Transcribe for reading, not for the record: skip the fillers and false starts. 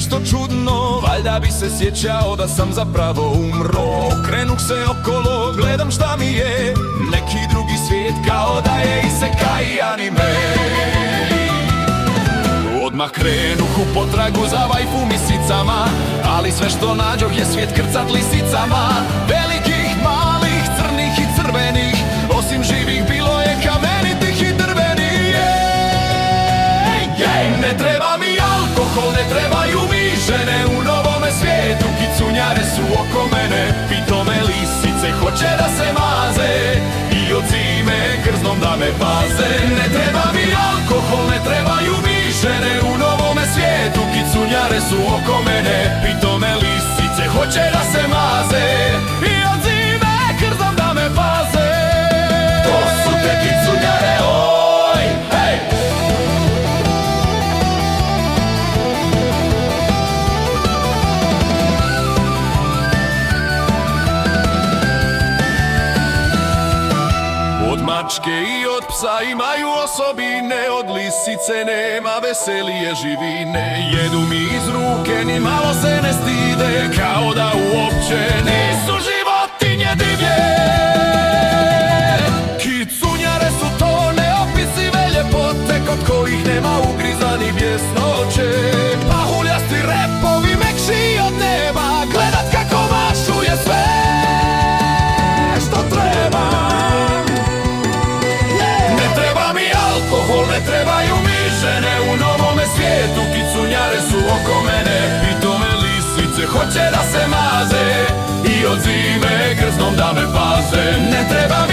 nešto čudno, valjda bi se sjećao da sam zapravo umro. Okrenuh se okolo, gledam šta mi je, neki drugi svijet kao da je isekai anime. Odmah krenuh u potragu za waifu misicama, ali sve što nađoh je svijet krcat lisicama. Velikih, malih, crnih i crvenih, osim živih bilo je kamenitih i drvenih. Ne treba mi alkohol, ne trebaju mi žene u novome svijetu. Kicunjare su oko mene, pitome lisice hoće da se maze i od zime krznom da me paze. Ne treba mi alkohol, ne trebaju mi žene u novome svijetu. Kicunjare su oko mene, pitome lisice hoće da se maze i od zime krznom da me paze. To su te kicunjare, oj, hej! Od mačke i od psa imaju osobine, od lisice nema veselije živine. Jedu mi iz ruke, ni malo se ne stide, kao da uopće nisu životinje divlje. Kicunjare su to neopisive ljepote, kod kojih nema ugriza ni bjesnoće. Pahuljasti repovi mekši od neba, gledat kako mašu je sve što treba. Ne trebaju mi žene u novome svijetu. Kicunjare su oko mene, pitome lisice hoće da se maze i od zime krznom da me paze. Ne treba